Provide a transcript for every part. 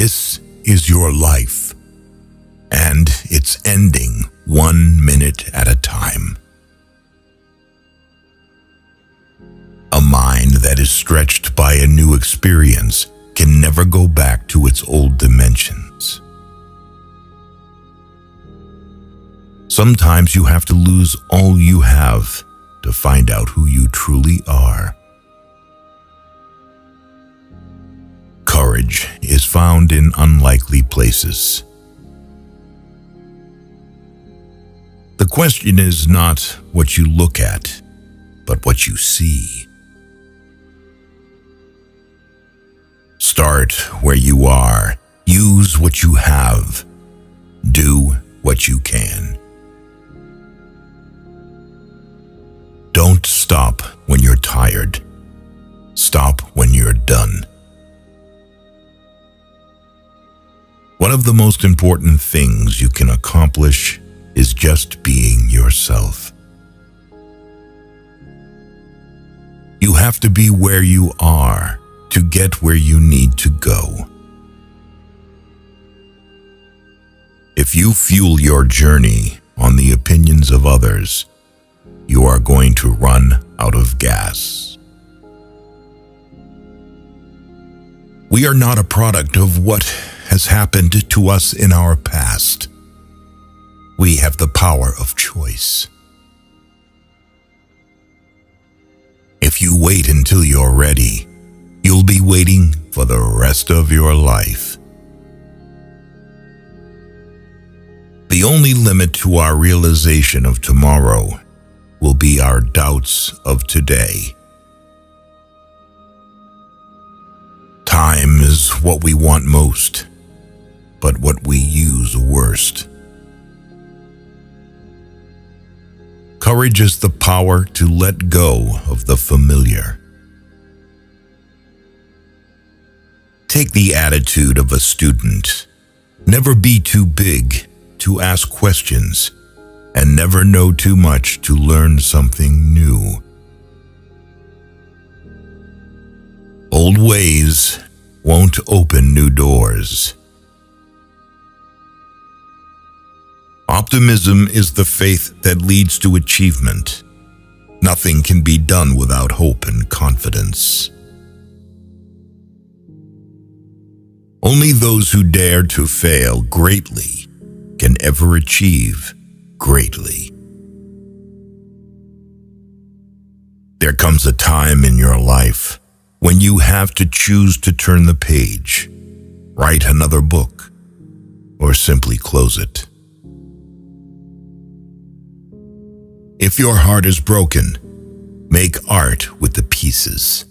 This is your life, and it's ending 1 minute at a time. A mind that is stretched by a new experience can never go back to its old dimensions. Sometimes you have to lose all you have to find out who you truly are. Courage is found in unlikely places. The question is not what you look at, but what you see. Start where you are. Use what you have. Do what you can. Don't stop when you're tired. Stop when you're done. One of the most important things you can accomplish is just being yourself. You have to be where you are to get where you need to go. If you fuel your journey on the opinions of others, you are going to run out of gas. We are not a product of what has happened to us in our past. We have the power of choice. If you wait until you're ready, you'll be waiting for the rest of your life. The only limit to our realization of tomorrow will be our doubts of today. Time is what we want most, but what we use worst. Courage is the power to let go of the familiar. Take the attitude of a student. Never be too big to ask questions, and never know too much to learn something new. Old ways won't open new doors. Optimism is the faith that leads to achievement. Nothing can be done without hope and confidence. Only those who dare to fail greatly can ever achieve greatly. There comes a time in your life when you have to choose to turn the page, write another book, or simply close it. If your heart is broken, make art with the pieces.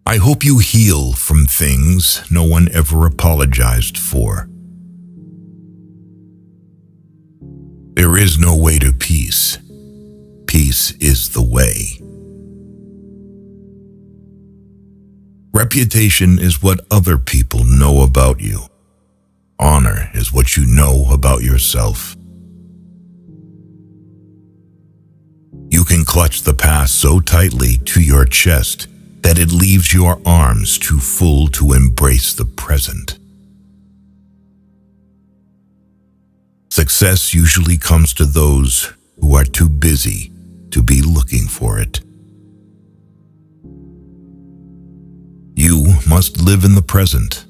I hope you heal from things no one ever apologized for. There is no way to peace. Peace is the way. Reputation is what other people know about you. Honor is what you know about yourself. You can clutch the past so tightly to your chest that it leaves your arms too full to embrace the present. Success usually comes to those who are too busy to be looking for it. You must live in the present.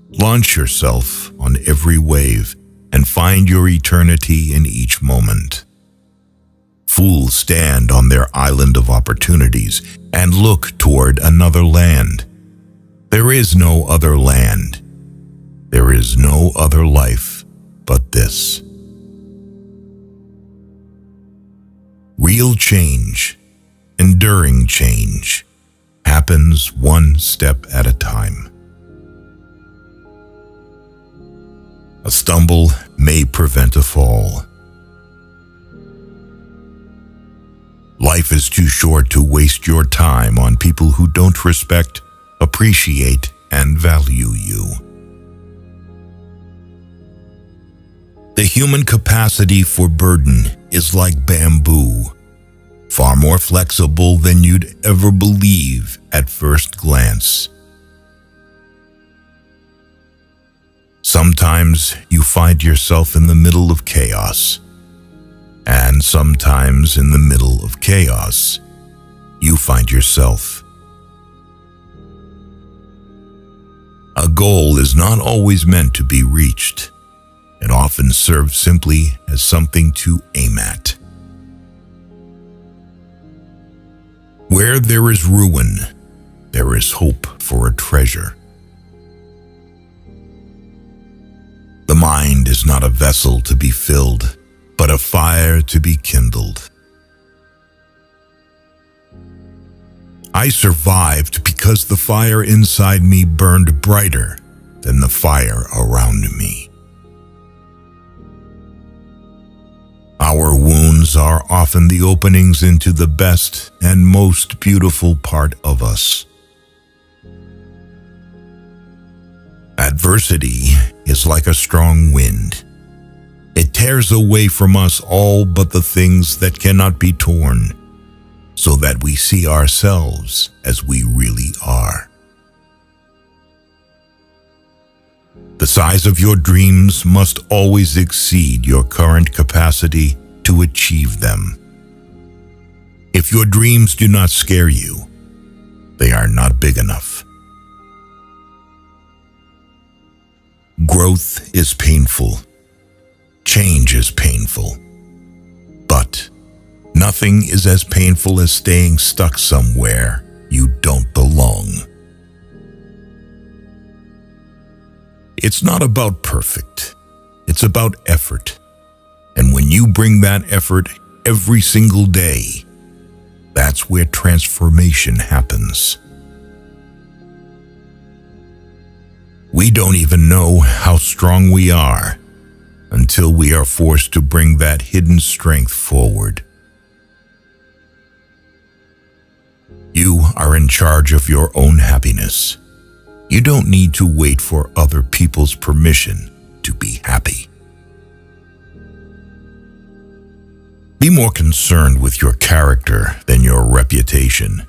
Launch yourself on every wave and find your eternity in each moment. Fools stand on their island of opportunities and look toward another land. There is no other land. There is no other life but this. Real change, enduring change, happens one step at a time. A stumble may prevent a fall. Life is too short to waste your time on people who don't respect, appreciate, and value you. The human capacity for burden is like bamboo, far more flexible than you'd ever believe at first glance. Sometimes you find yourself in the middle of chaos, and sometimes in the middle of chaos, you find yourself. A goal is not always meant to be reached. It often serves simply as something to aim at. Where there is ruin, there is hope for a treasure. The mind is not a vessel to be filled, but a fire to be kindled. I survived because the fire inside me burned brighter than the fire around me. Our wounds are often the openings into the best and most beautiful part of us. Adversity is like a strong wind. It tears away from us all but the things that cannot be torn, so that we see ourselves as we really are. The size of your dreams must always exceed your current capacity to achieve them. If your dreams do not scare you, they are not big enough. Growth is painful. Change is painful. But nothing is as painful as staying stuck somewhere you don't belong. It's not about perfect. It's about effort. And when you bring that effort every single day, that's where transformation happens. We don't even know how strong we are until we are forced to bring that hidden strength forward. You are in charge of your own happiness. You don't need to wait for other people's permission to be happy. Be more concerned with your character than your reputation,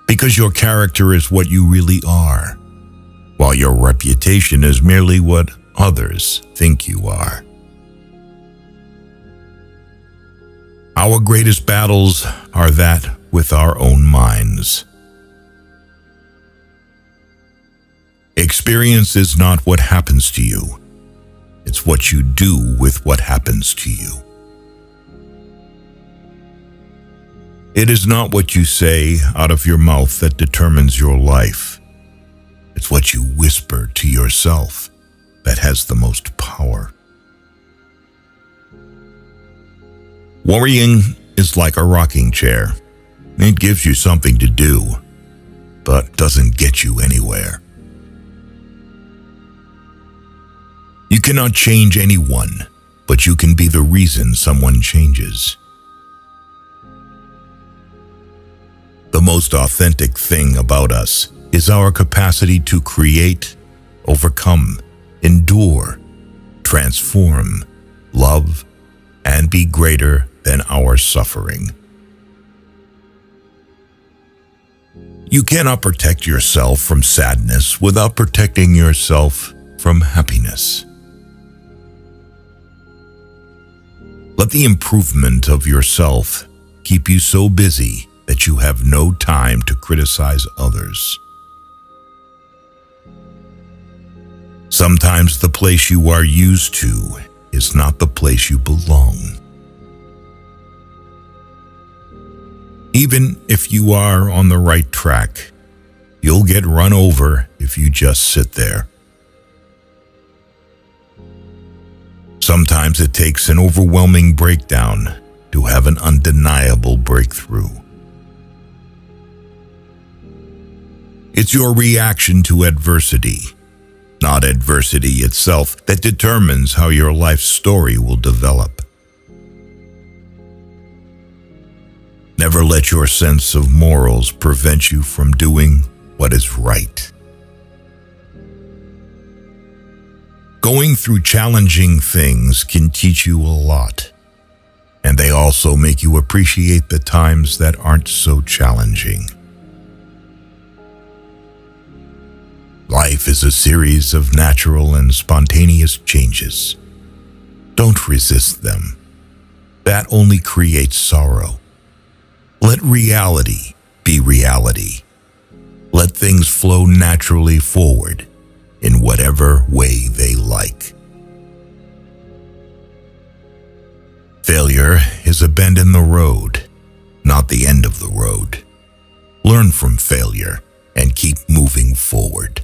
because your character is what you really are, while your reputation is merely what others think you are. Our greatest battles are that with our own minds. Experience is not what happens to you. It's what you do with what happens to you. It is not what you say out of your mouth that determines your life. It's what you whisper to yourself that has the most power. Worrying is like a rocking chair. It gives you something to do, but doesn't get you anywhere. You cannot change anyone, but you can be the reason someone changes. The most authentic thing about us is our capacity to create, overcome, endure, transform, love, and be greater than our suffering. You cannot protect yourself from sadness without protecting yourself from happiness. Let the improvement of yourself keep you so busy that you have no time to criticize others. Sometimes the place you are used to is not the place you belong. Even if you are on the right track, you'll get run over if you just sit there. Sometimes it takes an overwhelming breakdown to have an undeniable breakthrough. It's your reaction to adversity, not adversity itself, that determines how your life story will develop. Never let your sense of morals prevent you from doing what is right. Going through challenging things can teach you a lot, and they also make you appreciate the times that aren't so challenging. Life Life is a series of natural and spontaneous changes. Don't resist them. That only creates sorrow. Let reality be reality. Let things flow naturally forward in whatever way they like. Failure is a bend in the road, not the end of the road. Learn from failure and keep moving forward.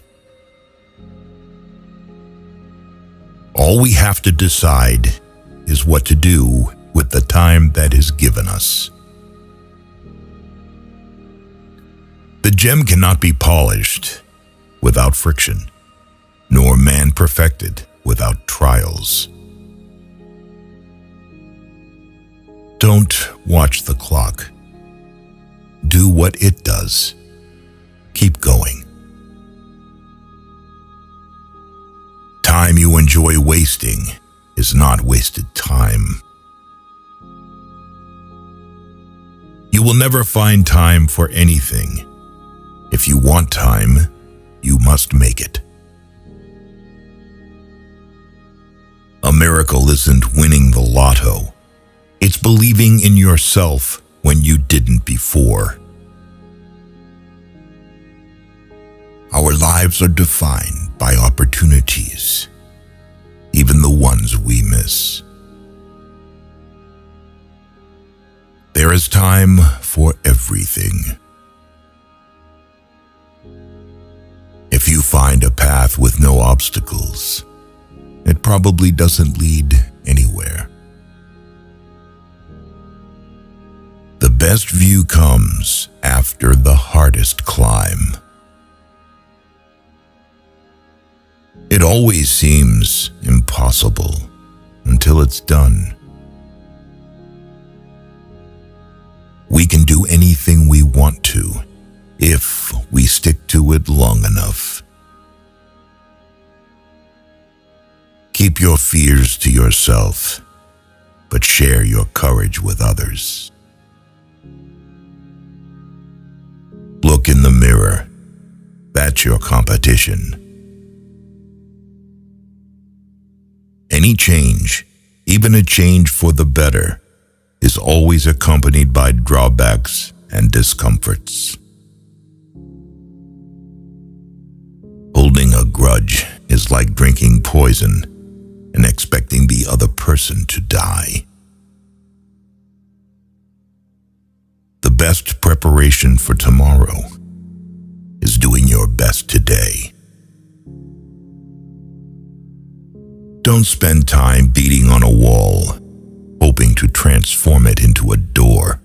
All we have to decide is what to do with the time that is given us. The gem cannot be polished without friction, nor man perfected without trials. Don't watch the clock. Do what it does. Keep going. Time you enjoy wasting is not wasted time. You will never find time for anything. If you want time, you must make it. A miracle isn't winning the lotto. It's believing in yourself when you didn't before. Our lives are defined by opportunities, even the ones we miss. There is time for everything. If you find a path with no obstacles, it probably doesn't lead anywhere. The best view comes after the hardest climb. It always seems impossible until it's done. We can do anything we want to if we stick to it long enough. Keep your fears to yourself, but share your courage with others. Look in the mirror. That's your competition. Any change, even a change for the better, is always accompanied by drawbacks and discomforts. Holding a grudge is like drinking poison and expecting the other person to die. The best preparation for tomorrow is doing your best today. Don't spend time beating on a wall, hoping to transform it into a door.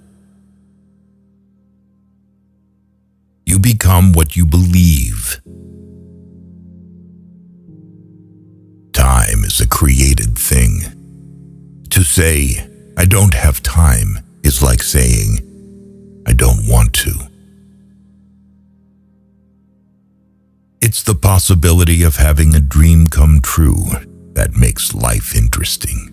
You become what you believe. Time is a created thing. To say, "I don't have time," is like saying, "I don't want to." It's the possibility of having a dream come true that makes life interesting.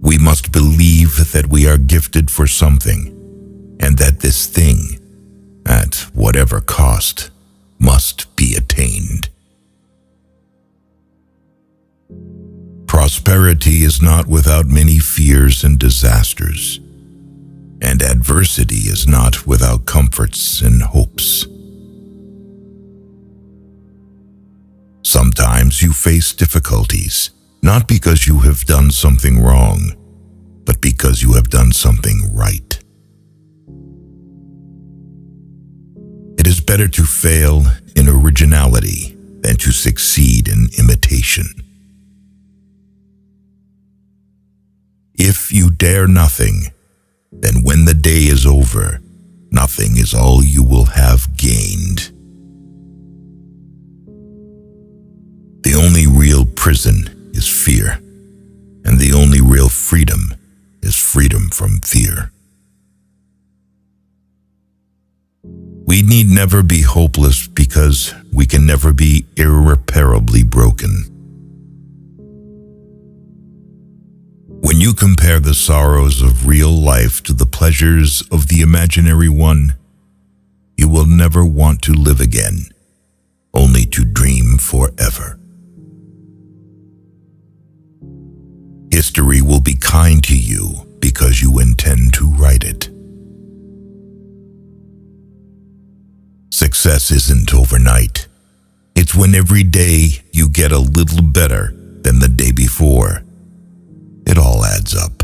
We must believe that we are gifted for something, and that this thing, at whatever cost, must be attained. Prosperity is not without many fears and disasters, and adversity is not without comforts and hopes. Sometimes you face difficulties, not because you have done something wrong, but because you have done something right. It is better to fail in originality than to succeed in imitation. If you dare nothing, then when the day is over, nothing is all you will have gained. The only real prison is fear, and the only real freedom is freedom from fear. We need never be hopeless because we can never be irreparably broken. When you compare the sorrows of real life to the pleasures of the imaginary one, you will never want to live again, only to dream forever. History will be kind to you because you intend to write it. Success isn't overnight. It's when every day you get a little better than the day before. It all adds up.